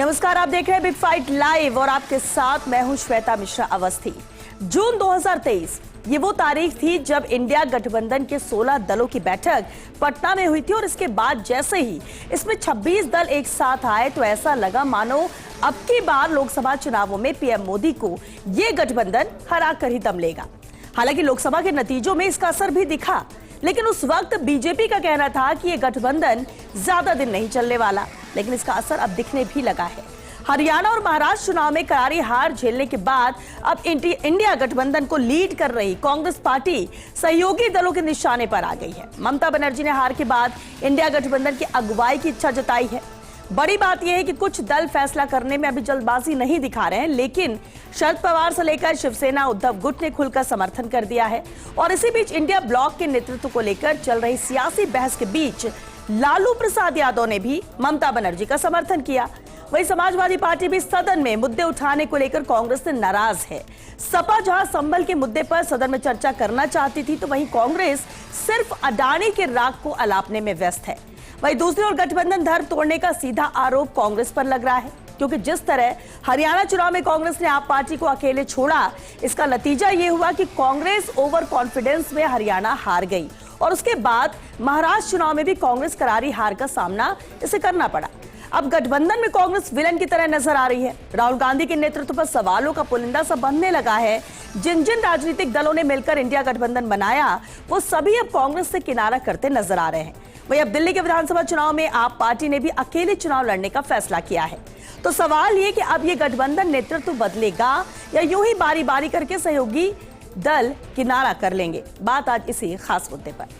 नमस्कार, आप देख रहे हैं बिग फाइट लाइव और आपके साथ मैं हूं श्वेता मिश्रा अवस्थी। जून 2023 ये वो तारीख थी जब इंडिया गठबंधन के 16 दलों की बैठक पटना में हुई थी और इसके बाद जैसे ही इसमें 26 दल एक साथ आए तो ऐसा लगा मानो अब की बार लोकसभा चुनावों में पीएम मोदी को ये गठबंधन हरा कर ही दम लेगा। हालांकि लोकसभा के नतीजों में इसका असर भी दिखा, लेकिन उस वक्त बीजेपी का कहना था कि ये गठबंधन ज्यादा दिन नहीं चलने वाला, लेकिन इसका असर अब दिखने भी लगा है। हरियाणा और महाराष्ट्र चुनाव में करारी हार झेलने के बाद अब इंडिया गठबंधन को लीड कर रही कांग्रेस पार्टी सहयोगी दलों के निशाने पर आ गई है। ममता बनर्जी ने हार के बाद इंडिया गठबंधन की अगुवाई की इच्छा जताई है। बड़ी बात यह है कि कुछ दल फैसला करने में अभी जल्दबाजी नहीं दिखा रहे हैं, लेकिन शरद पवार से लेकर शिवसेना, उद्धव गुट ने खुलकर समर्थन कर दिया है। और इसी बीच इंडिया ब्लॉक के नेतृत्व को लेकर चल रही सियासी बहस के बीच लालू प्रसाद यादव ने भी ममता बनर्जी का समर्थन किया। वहीं समाजवादी पार्टी भी सदन में मुद्दे उठाने को लेकर कांग्रेस से नाराज है। सपा जहां संभल के मुद्दे पर सदन में चर्चा करना चाहती थी, तो वहीं कांग्रेस सिर्फ अडानी के राग को अलापने में व्यस्त है। वहीं दूसरी ओर गठबंधन धर्म तोड़ने का सीधा आरोप कांग्रेस पर लग रहा है, क्योंकि जिस तरह हरियाणा चुनाव में कांग्रेस ने आप पार्टी को अकेले छोड़ा, इसका नतीजा यह हुआ कि कांग्रेस ओवर कॉन्फिडेंस में हरियाणा हार गई और उसके बाद महाराष्ट्र चुनाव में भी कांग्रेस करारी हार का सामना इसे करना पड़ा। अब गठबंधन में कांग्रेस विलन की तरह नजर आ रही है। राहुल गांधी के नेतृत्व पर सवालों का पुलिंदा सा बनने लगा है। जिन जिन राजनीतिक दलों ने मिलकर इंडिया गठबंधन बनाया, वो सभी अब कांग्रेस से किनारा करते नजर आ रहे हैं। वहीं अब दिल्ली के विधानसभा चुनाव में आप पार्टी ने भी अकेले चुनाव लड़ने का फैसला किया है। तो सवाल ये कि अब ये गठबंधन नेतृत्व बदलेगा या यूं ही बारी बारी करके सहयोगी दल किनारा कर लेंगे। बात आज इसी खास मुद्दे पर।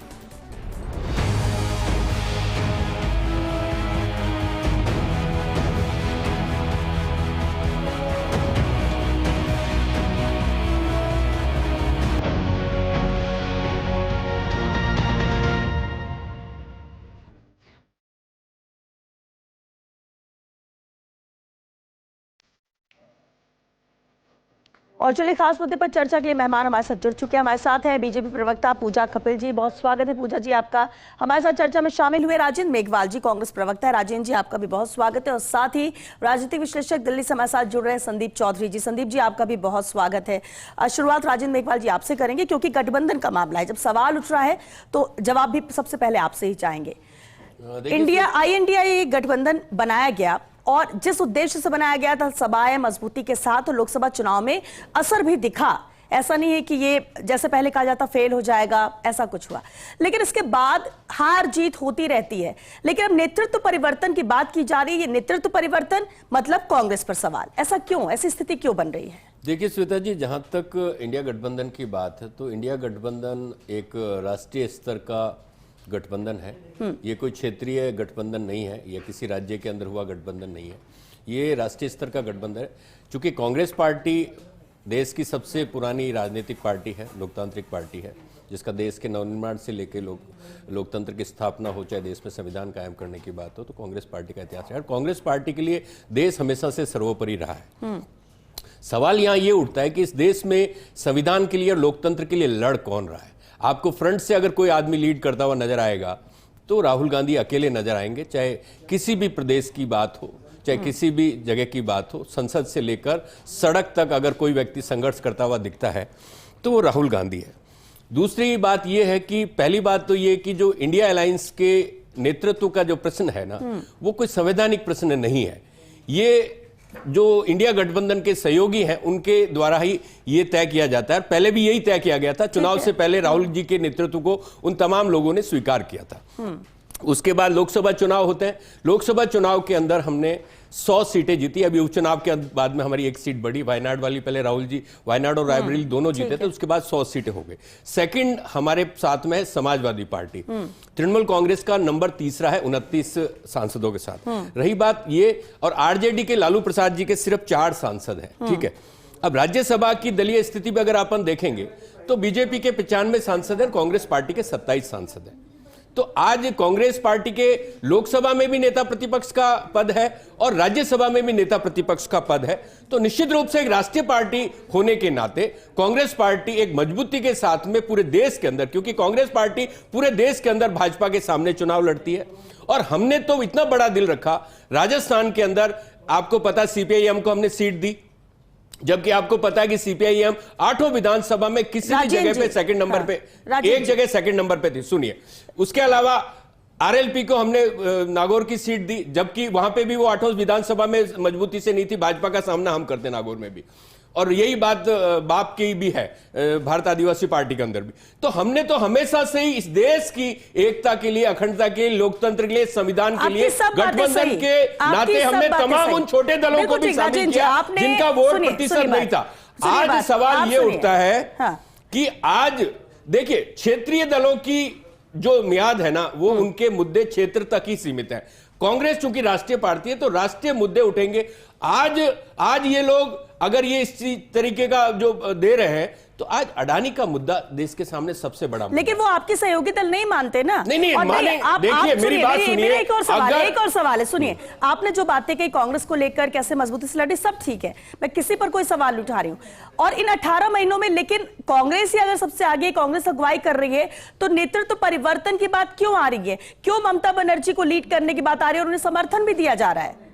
और चलिए खास मुद्दे पर चर्चा के लिए मेहमान हमारे साथ जुड़ चुके हैं। हमारे साथ हैं बीजेपी प्रवक्ता पूजा कपिल जी। बहुत स्वागत है पूजा जी आपका। हमारे साथ चर्चा में शामिल हुए राजेंद्र मेघवाल जी, कांग्रेस प्रवक्ता है। राजेंद्र जी आपका भी बहुत स्वागत है। और साथ ही राजनीतिक विश्लेषक दिल्ली से हमारे साथ जुड़ रहे हैं संदीप चौधरी जी। संदीप जी आपका भी बहुत स्वागत है। शुरुआत राजेंद्र मेघवाल जी आपसे करेंगे, क्योंकि गठबंधन का मामला है। जब सवाल उठ रहा है तो जवाब भी सबसे पहले आपसे ही चाहेंगे। इंडिया गठबंधन बनाया गया और जिस उद्देश्य से बनाया गया था, सभाएं मजबूती के साथ, और लोकसभा चुनाव में असर भी दिखा। ऐसा नहीं है कि ये जैसे पहले कहा जाता फेल हो जाएगा, ऐसा कुछ हुआ, लेकिन इसके बाद हार जीत होती रहती है। लेकिन अब नेतृत्व परिवर्तन की बात की जा रही है। ये नेतृत्व परिवर्तन मतलब कांग्रेस पर सवाल, ऐसा क्यों, ऐसी स्थिति क्यों बन रही है? देखिए श्वेता जी, जहां तक इंडिया गठबंधन की बात है, तो इंडिया गठबंधन एक राष्ट्रीय स्तर का गठबंधन है। ये कोई क्षेत्रीय गठबंधन नहीं है, या किसी राज्य के अंदर हुआ गठबंधन नहीं है। ये राष्ट्रीय स्तर का गठबंधन है। चूंकि कांग्रेस पार्टी देश की सबसे पुरानी राजनीतिक पार्टी है, लोकतांत्रिक पार्टी है, जिसका देश के नवनिर्माण से लेकर लोकतंत्र की स्थापना हो, चाहे देश में संविधान कायम करने की बात हो, तो कांग्रेस पार्टी का इतिहास है। और कांग्रेस पार्टी के लिए देश हमेशा से सर्वोपरि रहा है। सवाल यहाँ ये उठता है कि इस देश में संविधान के लिए और लोकतंत्र के लिए लड़ कौन रहा है। आपको फ्रंट से अगर कोई आदमी लीड करता हुआ नजर आएगा तो राहुल गांधी अकेले नजर आएंगे, चाहे किसी भी प्रदेश की बात हो, चाहे किसी भी जगह की बात हो। संसद से लेकर सड़क तक अगर कोई व्यक्ति संघर्ष करता हुआ दिखता है तो वो राहुल गांधी है। दूसरी बात यह है कि पहली बात तो ये कि जो इंडिया अलायंस के नेतृत्व का जो प्रश्न है ना, वो कोई संवैधानिक प्रश्न नहीं है। ये जो इंडिया गठबंधन के सहयोगी हैं उनके द्वारा ही ये तय किया जाता है। पहले भी यही तय किया गया था। चुनाव से पहले राहुल जी के नेतृत्व को उन तमाम लोगों ने स्वीकार किया था। उसके बाद लोकसभा चुनाव होते हैं। लोकसभा चुनाव के अंदर हमने 100 सीटें जीती। अभी उपचुनाव के बाद में हमारी एक सीट बढ़ी, वायनाड वाली। पहले राहुल जी वायनाड और रायबरेली दोनों जीते थे, उसके बाद 100 सीटें हो गई। सेकंड हमारे साथ में है समाजवादी पार्टी। तृणमूल कांग्रेस का नंबर तीसरा है 29 सांसदों के साथ। रही बात ये, और आरजेडी के लालू प्रसाद जी के सिर्फ 4 सांसद हैं। ठीक है। अब राज्यसभा की दलीय स्थिति पर अगर अपन देखेंगे तो बीजेपी के 95 सांसद हैं, कांग्रेस पार्टी के 27 सांसद हैं। तो आज कांग्रेस पार्टी के लोकसभा में भी नेता प्रतिपक्ष का पद है और राज्यसभा में भी नेता प्रतिपक्ष का पद है। तो निश्चित रूप से एक राष्ट्रीय पार्टी होने के नाते कांग्रेस पार्टी एक मजबूती के साथ में पूरे देश के अंदर, क्योंकि कांग्रेस पार्टी पूरे देश के अंदर भाजपा के सामने चुनाव लड़ती है। और हमने तो इतना बड़ा दिल रखा, राजस्थान के अंदर आपको पता सीपीआईएम को हमने सीट दी, जबकि आपको पता है कि सीपीआईएम 8 विधानसभा में किसी भी जगह पे सेकंड नंबर पे, एक जगह सेकंड नंबर पे थी। सुनिए, उसके अलावा आरएलपी को हमने नागौर की सीट दी, जबकि वहां पे भी वो 8 विधानसभा में मजबूती से नहीं थी। भाजपा का सामना हम करते नागौर में भी, और यही बात बाप की भी है भारत आदिवासी पार्टी के अंदर भी। तो हमने तो हमेशा से ही इस देश की एकता के लिए, अखंडता के लिए, लोकतंत्र के लिए, संविधान के लिए गठबंधन के नाते हमने तमाम उन छोटे दलों को भी शामिल किया जिनका वोट प्रतिशत नहीं था। आज सवाल ये उठता है कि आज देखिए, क्षेत्रीय दलों की जो मियाद है ना, वो उनके मुद्दे क्षेत्र तक ही सीमित है। कांग्रेस चूंकि राष्ट्रीय पार्टी है तो राष्ट्रीय मुद्दे उठेंगे। आज ये लोग अगर ये इस तरीके का जो दे रहे हैं, तो आज अडानी का मुद्दा देश के सामने सबसे बड़ा मुद्दा। लेकिन वो आपके सहयोगी दल नहीं मानते ना। नहीं माने। देखिए, मेरी बात सुनिए। एक और सवाल है, सुनिए। आपने जो बातें कही कांग्रेस को लेकर, कैसे मजबूती से लड़ी, सब ठीक है, मैं किसी पर कोई सवाल उठा रही हूं। और इन 18 महीनों में लेकिन कांग्रेस ही अगर सबसे आगे, कांग्रेस अगुवाई कर रही है, तो नेतृत्व परिवर्तन की बात क्यों आ रही है? क्यों ममता बनर्जी को लीड करने की बात आ रही है और उन्हें समर्थन भी दिया जा रहा है?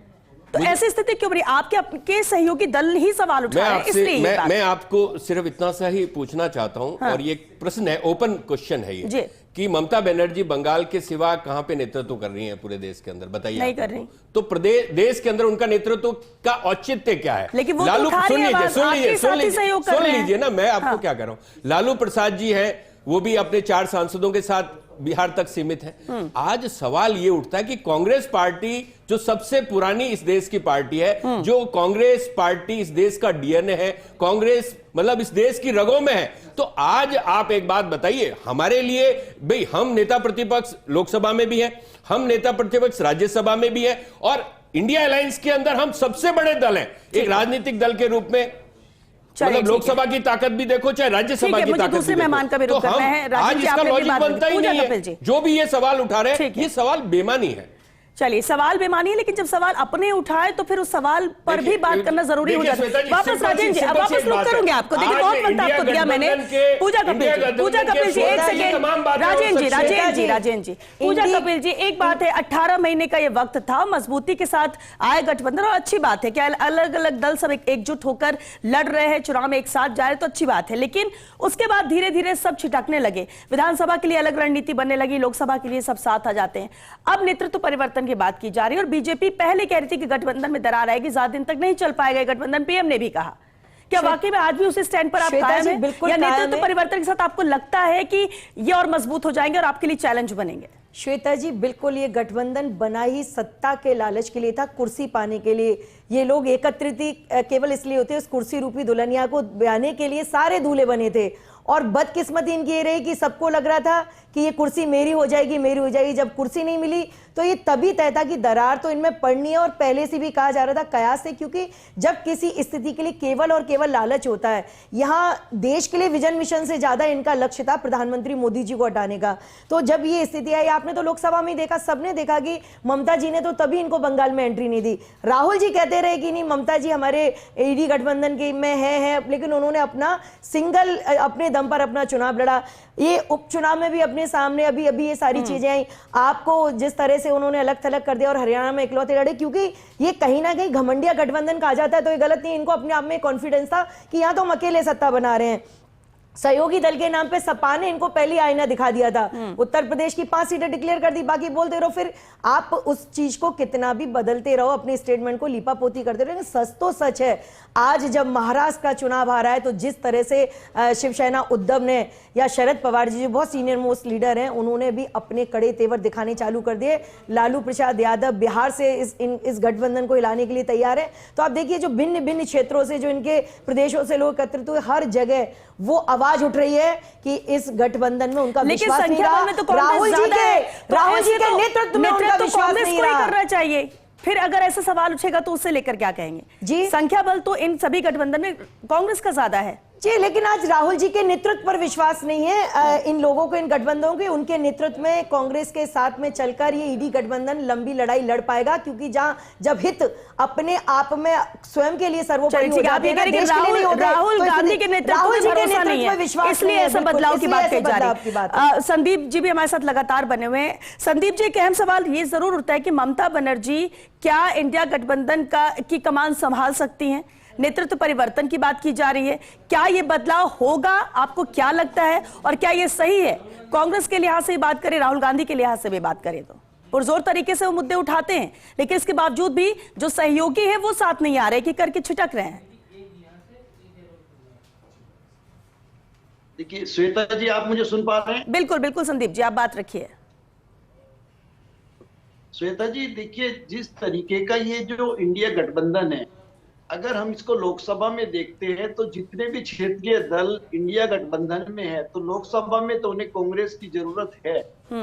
तो ऐसी स्थिति क्यों बनी? आपके सहयोगी दल ही सवाल उठा रहे हैं, इसलिए मैं आपको सिर्फ इतना सा ही पूछना चाहता हूं। और ये प्रश्न है, औपन क्वेश्चन है ये, कि ममता बनर्जी बंगाल के सिवा कहां पे नेतृत्व कर रही हैं पूरे देश के अंदर? बताइए। नहीं कर रही। तो प्रदेश देश के अंदर उनका नेतृत्व का औचित्य क्या है? लेकिन वो लालू, सुन लीजिए ना, मैं आपको क्या कह रहा हूं। लालू प्रसाद जी है, वो भी अपने 4 सांसदों के साथ बिहार तक सीमित है। आज सवाल ये उठता है कि कांग्रेस पार्टी जो सबसे पुरानी इस देश की पार्टी है, जो कांग्रेस पार्टी इस देश का डीएनए है, कांग्रेस मतलब इस देश की रगों में है, तो आज आप एक बात बताइए हमारे लिए, भाई हम नेता प्रतिपक्ष लोकसभा में भी है, हम नेता प्रतिपक्ष राज्यसभा में भी है, और इंडिया अलायंस के अंदर हम सबसे बड़े दल हैं एक राजनीतिक दल के रूप में। मतलब लोकसभा की ताकत भी देखो, चाहे राज्यसभा की ताकत भी देखो, तो हम आज इसका लॉजिक बनता ही नहीं है। जो भी ये सवाल उठा रहे हैं, ये सवाल बेमानी है। चलिए, सवाल बेमानी है, लेकिन जब सवाल अपने उठाए तो फिर उस सवाल पर भी बात करना जरूरी हो जाता है। वापस राजेंद्र जी, अब वापस रुक करूंगे आपको। देखिए, बहुत वक्त आपको दिया मैंने। पूजा कपिल जी, एक सेकेंड। राजेंद्र जी, पूजा कपिल जी, एक बात है, 18 महीने का ये वक्त था, मजबूती के साथ आए गठबंधन, और अच्छी बात है कि अलग अलग दल सब एकजुट होकर लड़ रहे हैं, चुनाव में एक साथ जा रहे, तो अच्छी बात है। लेकिन उसके बाद धीरे धीरे सब छिटकने लगे, विधानसभा के लिए अलग रणनीति बनने लगी, लोकसभा के लिए सब साथ आ जाते हैं। अब नेतृत्व परिवर्तन की बात की जा रही है, और बीजेपी पहले कह रही थी कि गठबंधन में दरार आएगी, ज्यादा दिन तक नहीं चल पाएगा गठबंधन। पीएम ने भी कहा। क्या वाकई में आज भी उसी स्टैंड पर आप कायम हैं, या नेतृत्व परिवर्तन के साथ आपको लगता है कि ये और मजबूत हो जाएंगे और आपके लिए चैलेंज बनेंगे? श्वेता जी, बिल्कुल, ये गठबंधन बना ही सत्ता के लालच के लिए था, कुर्सी पाने के लिए। ये लोग एकत्रित ही केवल इसलिए होते, उस कुर्सी रूपी दुल्हनिया को बयाने के लिए सारे दूल्हे बने थे। और बदकिस्मती इनकी ये रही कि सबको लग रहा था कि ये कुर्सी मेरी हो जाएगी, मेरी हो जाएगी। जब कुर्सी नहीं मिली तो ये तभी तय था कि दरार तो इनमें पड़नी है, और पहले से भी कहा जा रहा था कयास से, क्योंकि जब किसी स्थिति के लिए केवल और केवल लालच होता है, यहाँ देश के लिए विजन मिशन से ज्यादा इनका लक्ष्य था प्रधानमंत्री मोदी जी को हटाने का। तो जब ये स्थिति आई, आपने तो लोकसभा में देखा, सबने देखा कि ममता जी ने तो तभी इनको बंगाल में एंट्री नहीं दी। राहुल जी कहते रहे कि नहीं, ममता जी हमारे ईडी गठबंधन के में है, लेकिन उन्होंने अपना सिंगल अपने दम पर अपना चुनाव लड़ा। ये उपचुनाव में भी अपने सामने अभी ये सारी चीजें आई। आपको जिस तरह से उन्होंने अलग थलग कर दिया और हरियाणा में इकलौते लड़े, क्योंकि ये कहीं ना कहीं घमंडिया गठबंधन कहा जाता है, तो ये गलत नहीं। इनको अपने आप में कॉन्फिडेंस था कि यहाँ तो हम अकेले सत्ता बना रहे हैं। सहयोगी दल के नाम पे सपा ने इनको पहली आईना दिखा दिया था। उत्तर प्रदेश की 5 सीटें डिक्लेयर कर दी, बाकी बोलते रहो। फिर आप उस चीज को कितना भी बदलते रहो, अपने स्टेटमेंट को लीपापोती करते रहो, सच तो सच है। आज जब महाराष्ट्र का चुनाव आ रहा है, तो जिस तरह से शिवसेना उद्धव ने या शरद पवार जी जो बहुत सीनियर मोस्ट लीडर हैं, उन्होंने भी अपने कड़े तेवर दिखाने चालू कर दिए। लालू प्रसाद यादव बिहार से इस गठबंधन को हिलाने के लिए तैयार है। तो आप देखिए, जो भिन्न भिन्न क्षेत्रों से, जो इनके प्रदेशों से लोग एकत्रित हुए, हर जगह वो आवाज उठ रही है कि इस गठबंधन में उनका विश्वास नहीं रहा। राहुल जी के नेतृत्व में उनका विश्वास नहीं रहा। करना चाहिए। फिर अगर ऐसा सवाल उठेगा तो उससे लेकर क्या कहेंगे? जी, संख्या बल तो इन सभी गठबंधन में कांग्रेस का ज्यादा है। जी, लेकिन आज राहुल जी के नेतृत्व पर विश्वास नहीं है इन लोगों को, इन गठबंधनों के। उनके नेतृत्व में कांग्रेस के साथ में चलकर ये ईडी गठबंधन लंबी लड़ाई लड़ पाएगा, क्योंकि जब हित अपने आप में स्वयं के लिए सर्वोपरि हो जाते हैं ना, देश के लिए नहीं होते, राहुल तो गांधी के नेतृत्व में विश्वास, इसलिए ऐसा बदलाव की बात कही जा रही है। संदीप जी भी हमारे साथ लगातार बने हुए हैं। संदीप जी, एक अहम सवाल ये जरूर उठता है कि ममता बनर्जी क्या इंडिया गठबंधन की कमान संभाल सकती हैं? नेतृत्व परिवर्तन की बात की जा रही है, क्या ये बदलाव होगा? आपको क्या लगता है और क्या ये सही है? कांग्रेस के लिहाज से बात करें, राहुल गांधी के लिहाज से भी बात करें तो पुरजोर तरीके से वो मुद्दे उठाते हैं, लेकिन इसके बावजूद भी जो सहयोगी है वो साथ नहीं आ रहे, कि करके छिटक रहे हैं। देखिए श्वेता जी, आप मुझे सुन पा रहे हैं? बिल्कुल बिल्कुल संदीप जी, आप बात रखिए। श्वेता जी देखिए, जिस तरीके का ये जो इंडिया गठबंधन है, अगर हम इसको लोकसभा में देखते हैं तो जितने भी क्षेत्रीय दल इंडिया गठबंधन में है, तो लोकसभा में तो उन्हें कांग्रेस की जरूरत है,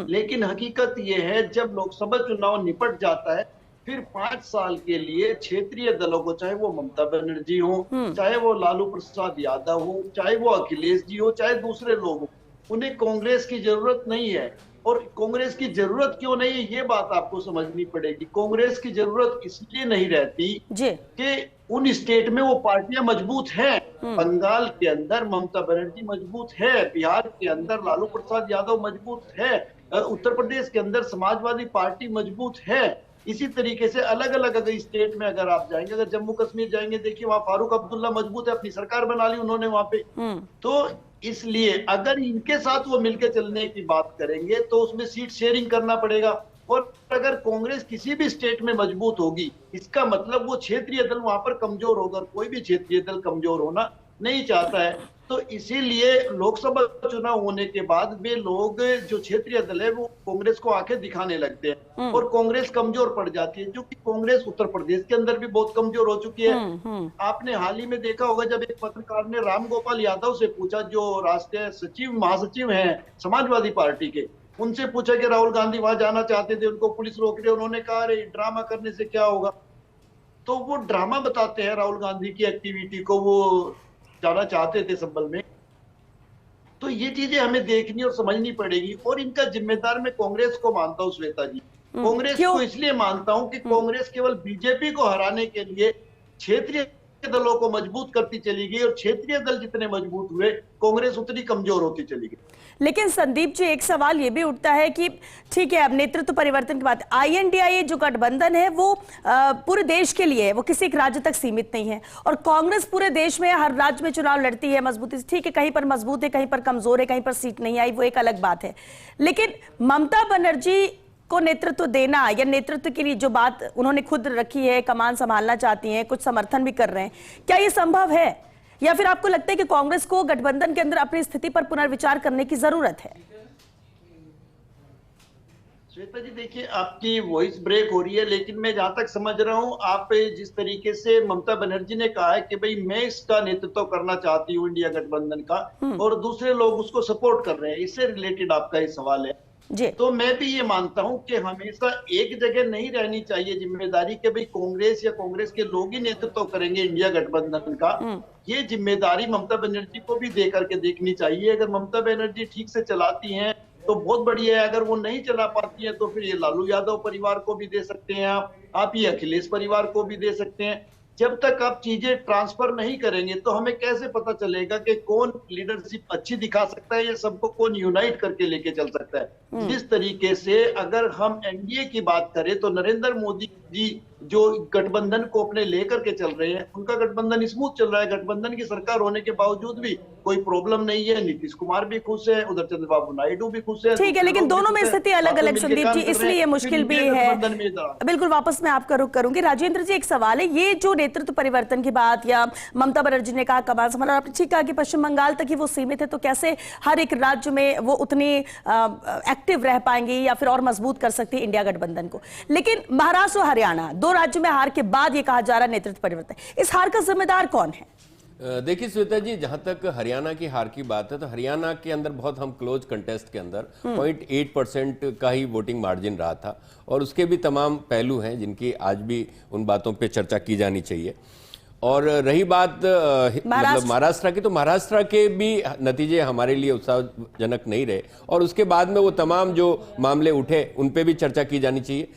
लेकिन हकीकत ये है जब लोकसभा चुनाव निपट जाता है, फिर 5 साल के लिए क्षेत्रीय दलों को, चाहे वो ममता बनर्जी हो, चाहे वो लालू प्रसाद यादव हो, चाहे वो अखिलेश जी हो, चाहे दूसरे लोग हो, उन्हें कांग्रेस की जरूरत नहीं है। और कांग्रेस की जरूरत क्यों नहीं है, ये बात आपको समझनी पड़ेगी। कांग्रेस की जरूरत इसलिए नहीं रहती कि उन स्टेट में वो पार्टियां मजबूत हैं। बंगाल के अंदर ममता बनर्जी मजबूत है, बिहार के अंदर लालू प्रसाद यादव मजबूत है, उत्तर प्रदेश के अंदर समाजवादी पार्टी मजबूत है। इसी तरीके से अलग अलग अगर स्टेट में अगर आप जाएंगे, अगर जम्मू कश्मीर जाएंगे, देखिए वहां फारूक अब्दुल्ला मजबूत है, अपनी सरकार बना ली उन्होंने वहां पे। तो इसलिए अगर इनके साथ वो मिलकर चलने की बात करेंगे तो उसमें सीट शेयरिंग करना पड़ेगा। और अगर कांग्रेस किसी भी स्टेट में मजबूत होगी, इसका मतलब वो क्षेत्रीय दल वहां पर कमजोर होगा। कोई भी क्षेत्रीय दल कमजोर होना नहीं चाहता है। तो इसीलिए लोकसभा चुनाव होने के बाद वे लोग जो क्षेत्रीय दल है वो कांग्रेस को आंखें दिखाने लगते हैं और कांग्रेस कमजोर पड़ जाती है, क्योंकि कांग्रेस उत्तर प्रदेश के अंदर भी बहुत कमजोर हो चुकी है। आपने हाल ही में देखा होगा जब एक पत्रकार ने राम गोपाल यादव से पूछा, जो राष्ट्रीय सचिव महासचिव हैं समाजवादी पार्टी के, उनसे पूछा कि राहुल गांधी वहां जाना चाहते थे, उनको पुलिस रोक रही है। उन्होंने कहा अरे ड्रामा करने से क्या होगा। तो वो ड्रामा बताते हैं राहुल गांधी की एक्टिविटी को, वो जाना चाहते थे संभल में। तो ये चीजें हमें देखनी और समझनी पड़ेगी। और इनका जिम्मेदार मैं कांग्रेस को मानता हूँ श्वेता जी। कांग्रेस को इसलिए मानता हूँ कि कांग्रेस केवल बीजेपी को हराने के लिए क्षेत्रीय दलों को मजबूत करती चली गई, और क्षेत्रीय दल जितने मजबूत हुए कांग्रेस उतनी कमजोर होती चली गई। लेकिन संदीप जी, एक सवाल ये भी उठता है कि ठीक है, अब नेतृत्व परिवर्तन की बात, INDIA जो गठबंधन है वो पूरे देश के लिए है, वो किसी एक राज्य तक सीमित नहीं है, और कांग्रेस पूरे देश में हर राज्य में चुनाव लड़ती है मजबूती से। ठीक है, कहीं पर मजबूत है, कहीं पर कमजोर है, कहीं पर सीट नहीं आई, वो एक अलग बात है। लेकिन ममता बनर्जी को नेतृत्व देना, या नेतृत्व के लिए जो बात उन्होंने खुद रखी है, कमान संभालना चाहती हैं, कुछ समर्थन भी कर रहे हैं, क्या ये संभव है? या फिर आपको लगता है कि कांग्रेस को गठबंधन के अंदर अपनी स्थिति पर पुनर्विचार करने की जरूरत है? श्वेता जी देखिए, आपकी वॉइस ब्रेक हो रही है, लेकिन मैं जहां तक समझ रहा हूं, आप जिस तरीके से ममता बनर्जी ने कहा है कि भाई मैं इसका नेतृत्व करना चाहती हूं इंडिया गठबंधन का, और दूसरे लोग उसको सपोर्ट कर रहे हैं, इससे रिलेटेड आपका ये सवाल है जी। तो मैं भी ये मानता हूं कि हमेशा एक जगह नहीं रहनी चाहिए जिम्मेदारी कि भाई कांग्रेस या कांग्रेस के लोग ही नेतृत्व करेंगे इंडिया गठबंधन का। ये जिम्मेदारी ममता बनर्जी को भी दे करके देखनी चाहिए। अगर ममता बनर्जी ठीक से चलाती हैं तो बहुत बढ़िया है, अगर वो नहीं चला पाती है तो फिर ये लालू यादव परिवार को भी दे सकते हैं, आप ये अखिलेश परिवार को भी दे सकते हैं। जब तक आप चीजें ट्रांसफर नहीं करेंगे तो हमें कैसे पता चलेगा कि कौन लीडरशिप अच्छी दिखा सकता है या सबको कौन यूनाइट करके लेके चल सकता है। जिस तरीके से अगर हम एनडीए की बात करें तो नरेंद्र मोदी जी जो गठबंधन को अपने लेकर के चल रहे हैं, उनका गठबंधन स्मूथ चल रहा है। गठबंधन की सरकार होने के बावजूद भी कोई प्रॉब्लम नहीं है। नीतीश कुमार भी खुश है, उधर चंद्रबाबू नायडू भी खुश है। ठीक है, लेकिन दोनों में स्थिति अलग अलग संदीप जी, इसलिए ये मुश्किल भी है। बिल्कुल, वापस मैं आपका रुख करूंगी। राजेंद्र जी, एक सवाल है, ये जो नेतृत्व परिवर्तन की बात, या ममता बनर्जी ने कहा कमान संभाला, आपने ठीक कहा कि पश्चिम बंगाल तक ही वो सीमित है, तो कैसे हर एक राज्य में वो उतनी एक्टिव रह पाएंगी या फिर और मजबूत कर सकती है इंडिया गठबंधन को? लेकिन महाराष्ट्र और हरियाणा, दो राज्यों में हार के बाद ये कहा जा रहा है नेतृत्व परिवर्तन, इस हार का जिम्मेदार कौन है? देखिए श्वेता जी, जहां तक हरियाणा की हार की बात है तो हरियाणा के अंदर बहुत हम क्लोज कंटेस्ट के अंदर 0.8% का ही वोटिंग मार्जिन रहा था, और उसके भी तमाम पहलू हैं जिनकी आज भी उन बातों पे चर्चा की जानी चाहिए। और रही बात मतलब महाराष्ट्र की, तो महाराष्ट्र के भी नतीजे हमारे लिए उत्साहजनक नहीं रहे और उसके बाद में वो तमाम जो मामले उठे उन पे भी चर्चा की जानी चाहिए।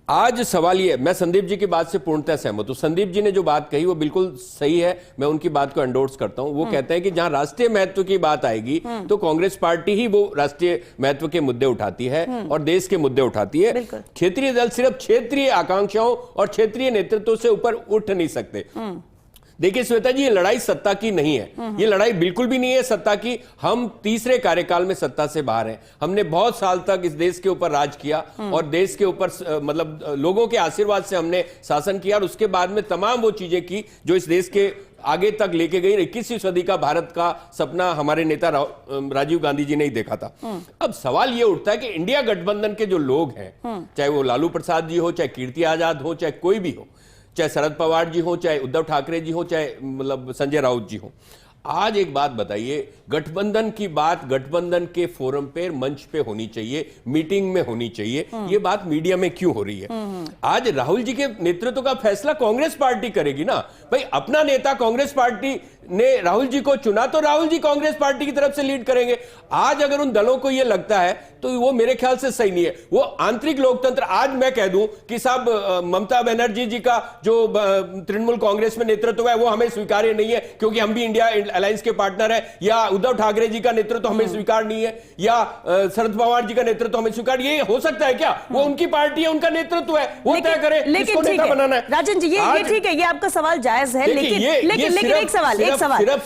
आज सवाल ये, मैं संदीप जी की बात से पूर्णतः सहमत हूं। संदीप जी ने जो बात कही वो बिल्कुल सही है, मैं उनकी बात को एंडोर्स करता हूं। वो कहते हैं कि जहां राष्ट्रीय महत्व की बात आएगी तो कांग्रेस पार्टी ही वो राष्ट्रीय महत्व के मुद्दे उठाती है और देश के मुद्दे उठाती है। क्षेत्रीय दल सिर्फ क्षेत्रीय आकांक्षाओं और क्षेत्रीय नेतृत्व से ऊपर उठ नहीं सकते। देखिए श्वेता जी, ये लड़ाई सत्ता की नहीं है, ये लड़ाई बिल्कुल भी नहीं है सत्ता की। हम तीसरे कार्यकाल में सत्ता से बाहर हैं। हमने बहुत साल तक इस देश के ऊपर राज किया और देश के ऊपर मतलब लोगों के आशीर्वाद से हमने शासन किया और उसके बाद में तमाम वो चीजें की जो इस देश के आगे तक लेके गई। 21वीं सदी का भारत का सपना हमारे नेता राजीव गांधी जी ने ही देखा था। अब सवाल ये उठता है कि इंडिया गठबंधन के जो लोग हैं, चाहे वो लालू प्रसाद जी हो, चाहे कीर्ति आजाद हो, चाहे कोई भी हो, चाहे शरद पवार जी हो, चाहे उद्धव ठाकरे जी हो, चाहे मतलब संजय राउत जी हो, आज एक बात बताइए, गठबंधन की बात गठबंधन के फोरम पे, मंच पे होनी चाहिए, मीटिंग में होनी चाहिए। ये बात मीडिया में क्यों हो रही है? आज राहुल जी के नेतृत्व का फैसला कांग्रेस पार्टी करेगी ना भाई। अपना नेता कांग्रेस पार्टी ने राहुल जी को चुना तो राहुल जी कांग्रेस पार्टी की तरफ से लीड करेंगे। आज अगर उन दलों को यह लगता है तो वो मेरे ख्याल से सही नहीं है। वो आंतरिक लोकतंत्र, आज मैं कह दूं कि साहब ममता बनर्जी जी का जो तृणमूल कांग्रेस में नेतृत्व है वो हमें स्वीकार्य नहीं है क्योंकि हम भी इंडिया अलायंस के पार्टनर है, या उद्धव ठाकरे जी का नेतृत्व हमें स्वीकार नहीं है, या शरद पवार जी का नेतृत्व हमें स्वीकार, ये हो सकता है क्या? वो उनकी पार्टी है, उनका नेतृत्व है, वो तय करे किसको नेता बनाना है। राजन जी, ये ठीक है, ये आपका सवाल जायज है, लेकिन एक सवाल सिर्फ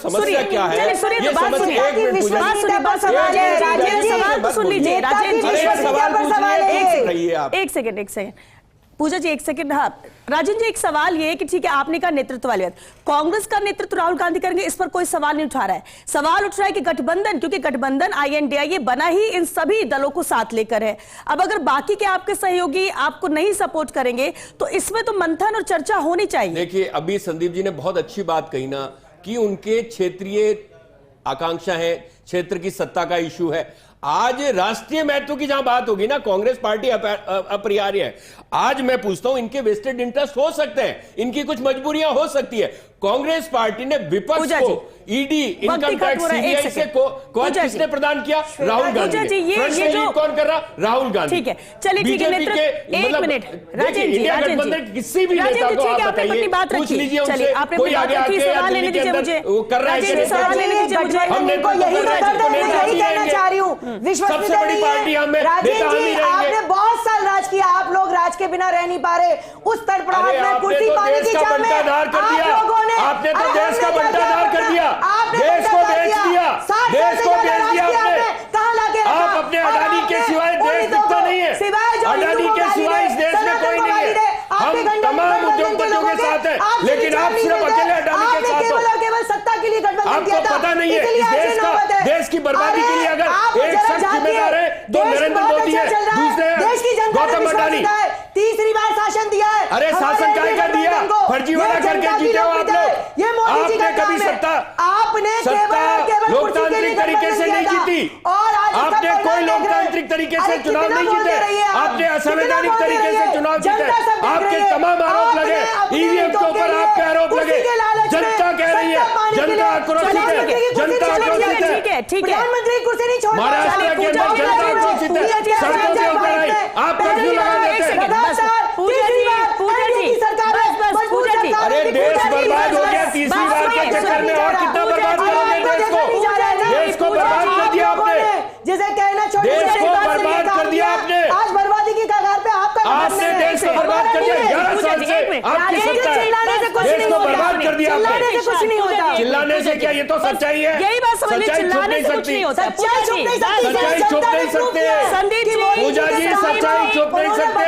समस्या क्या है? ये समस्या एक मिनट सुन लीजिए राजेश जी, एक सेकंड पूजा जी, एक सेकंड। हाँ राजन जी, एक सवाल ये कि ठीक है आपने कहा नेतृत्व वाली बात, कांग्रेस का नेतृत्व राहुल गांधी करेंगे, इस पर कोई सवाल नहीं उठा रहा है। सवाल उठ रहा है कि गठबंधन, क्योंकि गठबंधन INDIA बना ही इन सभी दलों को साथ लेकर है। अब अगर बाकी के आपके सहयोगी आपको नहीं सपोर्ट करेंगे तो इसमें तो मंथन और चर्चा होनी चाहिए। देखिए अभी संदीप जी ने बहुत अच्छी बात कही ना कि उनके क्षेत्रीय आकांक्षा है, क्षेत्र की सत्ता का इशू है। आज राष्ट्रीय महत्व की जहां बात होगी ना, कांग्रेस पार्टी अपरिहार्य है। आज मैं पूछता हूं, इनके वेस्टेड इंटरेस्ट हो सकते हैं, इनकी कुछ मजबूरियां हो सकती है। कांग्रेस पार्टी ने विपक्ष को ईडी, इनकम टैक्स, CBI से किसने प्रदान किया? राहुल गांधी ने। ये जो कौन कर रहा? राहुल गांधी। ठीक है, चलिए ठीक है, नेतृत्व एक मिनट राजन जी, किसी भी नेता को आप बताइए, पूछ लीजिए उनसे, कोई आगे आके सवाल लेने दीजिए मुझे, वो कर रहा है, सवाल लेने दीजिए मुझे। हम यही कहना चाह रही हूँ, सबसे बड़ी पार्टी हमें राजेश जी, आपने बहुत साल राज किया, आप लोग राज के बिना रह नहीं पा रहे। उस तड़पड़ाहट में कुर्सी पाने की चाह में आप लोगों ने, आपने तो देश का बंटाधार कर दिया, देश को बेच दिया, देश को बेच दिया आपने। कहां लाके रखा? आप अपने अडानी के सिवाय देश दिखता नहीं है, अडानी के सिवाय इस देश में कोई नहीं है। हम तमाम उद्योगपतियों के साथ हैं, लेकिन आप सिर्फ अकेले अडानी के साथ हो। केवल सत्ता के लिए गठबंधन किया था। आपको पता नहीं है इस देश की बर्बादी के लिए अगर एक शख्स जिम्मेदार है तो नरेंद्र मोदी है, दूसरे गौतम अडानी। तीसरी बार शासन दिया है। अरे शासन काय का दिया? फर्जीवाड़ा करके जीते हो आप लोग। ये मोदी जी का कभी सत्ता लोकतांत्रिक तरीके से नहीं जीती, और आपने कोई लोकतांत्रिक तरीके से चुनाव नहीं जीते, आपने असंवैधानिक तरीके से चुनाव जीते। आपके तमाम आरोप लगे, ईवीएम के ऊपर आपके आरोप लगे। जनता कह रही है, जनता आक्रोशित है, जनता आक्रोशित है। प्रधानमंत्री कुर्सी नहीं छोड़, महाराष्ट्र के अंदर जनता आक्रोशित है, सड़कों पे उतर आई, आप कर्फ्यू लगा देते हैं। अरे देश बर्बाद हो गया तीसरी बार के चक्कर में, और कितना बर्बाद करोगे देश को? देश को बर्बाद कर दिया आपने, जिसे कहना छोड़, देश को बर्बाद कर दिया आपने। आज बर्बादी की कगार पे आपने देश को बर्बाद कर दिया। 11 साल से आपकी सत्ता है, देश को बर्बाद कर दिया आपने। कुछ नहीं होता, चिल्लाने से क्या? ये तो सच्चाई है, यही बात समझ लीजिए, चिल्लाने से कुछ नहीं होता। सच्चाई छुप नहीं सकते संदीप जी, पूजा जी, सच्चाई छुप नहीं सकते।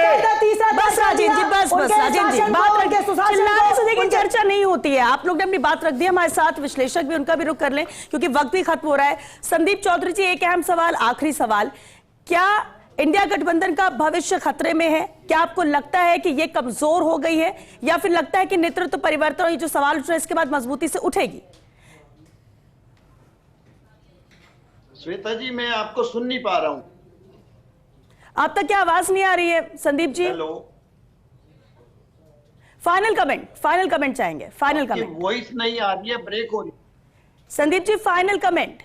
बस राजेंद्र जी, बस राजेंद्र जी, बात रखिए, चिल्लाने से लेकिन चर्चा नहीं होती है। आप लोग ने अपनी बात रख दी, हमारे साथ विश्लेषक भी, उनका भी रुख कर लें क्योंकि वक्त भी खत्म हो रहा है। संदीप चौधरी जी, एक अहम सवाल, आखिरी सवाल, क्या इंडिया गठबंधन का भविष्य खतरे में है? क्या आपको लगता है कि ये कमजोर हो गई है, या फिर लगता है कि नेतृत्व परिवर्तन और ये जो सवाल उठ रहे हैं इसके बाद मजबूती से उठेगी? श्वेता जी, मैं आपको सुन नहीं पा रहा हूं। आप तक क्या आवाज नहीं आ रही है Sandeep ji? Hello, final comment चाहेंगे, फाइनल कमेंट। वॉइस नहीं आ रही है, ब्रेक हो रही है। Sandeep ji final comment.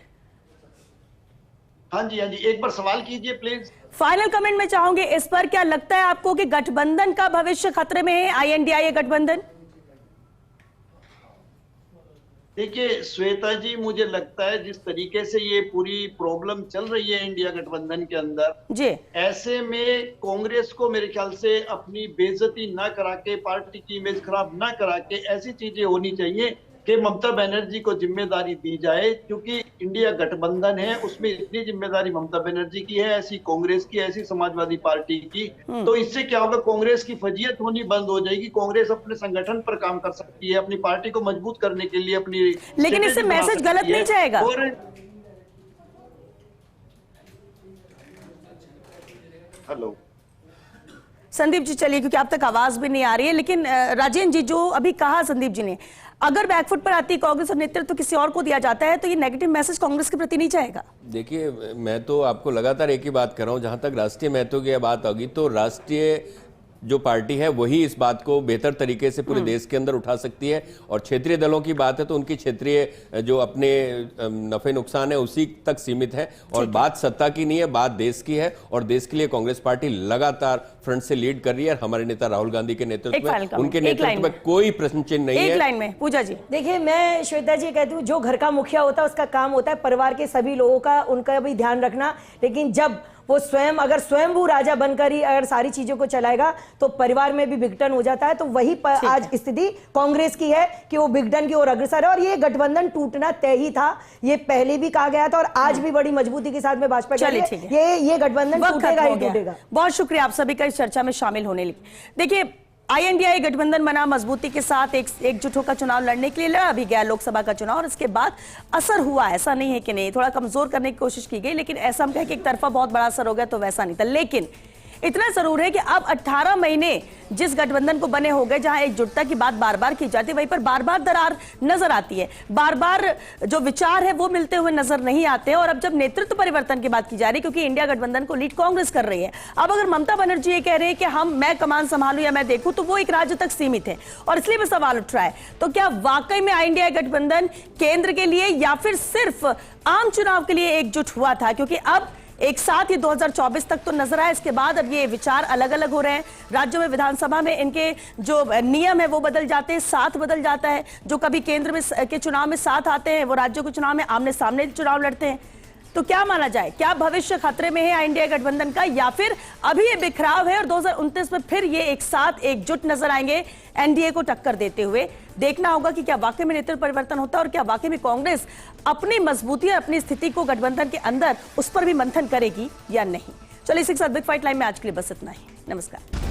हाँ जी, एक बार सवाल कीजिए प्लीज। फाइनल कमेंट में चाहूंगे इस पर, क्या लगता है आपको कि गठबंधन का भविष्य खतरे में है, INDIA गठबंधन? देखिए श्वेता जी, मुझे लगता है जिस तरीके से ये पूरी प्रॉब्लम चल रही है इंडिया गठबंधन के अंदर जी, ऐसे में कांग्रेस को मेरे ख्याल से अपनी बेइज्जती ना करा के, पार्टी की इमेज खराब ना करा के ऐसी चीजें होनी चाहिए कि ममता बनर्जी को जिम्मेदारी दी जाए, क्योंकि इंडिया गठबंधन है उसमें इतनी जिम्मेदारी ममता बनर्जी की है, ऐसी कांग्रेस की, ऐसी समाजवादी पार्टी की। तो इससे क्या होगा, कांग्रेस की फजीयत होनी बंद हो जाएगी। कांग्रेस अपने संगठन पर काम कर सकती है, अपनी पार्टी को मजबूत करने के लिए अपनी, लेकिन इससे मैसेज गलत नहीं जाएगा। और हेलो संदीप जी चलिए, क्योंकि अब तक आवाज भी नहीं आ रही है, लेकिन राजेंद्र जी जो अभी कहा संदीप जी ने, अगर बैकफुट पर आती कांग्रेस और नेतृत्व तो किसी और को दिया जाता है तो ये नेगेटिव मैसेज कांग्रेस के प्रति नहीं जाएगा। देखिए, मैं तो आपको लगातार एक ही बात कर रहा हूं, जहां तक राष्ट्रीय महत्व की बात होगी तो राष्ट्रीय जो पार्टी है वही इस बात को बेहतर तरीके से पूरे देश के अंदर उठा सकती है, और क्षेत्रीय दलों की बात है तो उनकी क्षेत्रीय जो अपने नफे नुकसान है उसी तक सीमित है, और बात सत्ता की नहीं है, बात देश की है, और देश के लिए कांग्रेस पार्टी लगातार फ्रंट से लीड कर रही है। हमारे नेता राहुल गांधी के नेतृत्व में, उनके नेतृत्व में कोई प्रश्न चिन्ह नहीं है। एक लाइन में पूजा जी। देखिए, मैं श्वेता जी कहती हूँ, जो घर का मुखिया होता है उसका काम होता है परिवार के सभी लोगों का, उनका भी ध्यान रखना, लेकिन जब वो स्वयं अगर स्वयंभू राजा बनकर ही अगर सारी चीजों को चलाएगा तो परिवार में भी विघटन हो जाता है। तो वही आज स्थिति कांग्रेस की है कि वो विघटन की ओर अग्रसर है, और ये गठबंधन टूटना तय ही था, ये पहले भी कहा गया था और आज भी बड़ी मजबूती के साथ में भाजपा ये गठबंधन टूटेगा ही टूटेगा। बहुत शुक्रिया आप सभी का इस चर्चा में शामिल होने लिए। देखिए, INDIA गठबंधन बना, मजबूती के साथ एकजुट होकर चुनाव लड़ने के लिए लड़ा भी गया लोकसभा का चुनाव, और इसके बाद असर हुआ, ऐसा नहीं है कि नहीं, थोड़ा कमजोर करने की कोशिश की गई, लेकिन ऐसा हम कहें कि एक तरफा बहुत बड़ा असर हो गया तो वैसा नहीं था। लेकिन इतना जरूर है कि अब 18 महीने जिस गठबंधन को बने हो गए, जहां एकजुटता की बात बार बार की जाती है, वहीं पर बार बार दरार नजर आती है, बार बार जो विचार है वो मिलते हुए नजर नहीं आते। और अब जब नेतृत्व परिवर्तन की बात की जा रही है, क्योंकि इंडिया गठबंधन को लीड कांग्रेस कर रही है, अब अगर ममता बनर्जी ये कह रहे हैं कि मैं कमान संभालूं या मैं देखूं, तो वो एक राज्य तक सीमित है, और इसलिए भी सवाल उठ रहा है, तो क्या वाकई में INDIA गठबंधन केंद्र के लिए या फिर सिर्फ आम चुनाव के लिए एकजुट हुआ था? क्योंकि अब एक साथ ही 2024 तक तो नजर आया, इसके बाद अब ये विचार अलग अलग हो रहे हैं। राज्यों में, विधानसभा में इनके जो नियम है वो बदल जाते हैं, साथ बदल जाता है। जो कभी केंद्र में के चुनाव में साथ आते हैं, वो राज्यों के चुनाव में आमने सामने चुनाव लड़ते हैं। तो क्या माना जाए, क्या भविष्य खतरे में है INDIA गठबंधन का, या फिर अभी ये बिखराव है और 2029 में फिर ये एक साथ एकजुट नजर आएंगे NDA को टक्कर देते हुए? देखना होगा कि क्या वाकई में नेतृत्व परिवर्तन होता है, और क्या वाकई में कांग्रेस अपनी मजबूती और अपनी स्थिति को गठबंधन के अंदर उस पर भी मंथन करेगी या नहीं। चलिए इसी के साथ बिग फाइट लाइन में आज के लिए बस इतना ही। नमस्कार।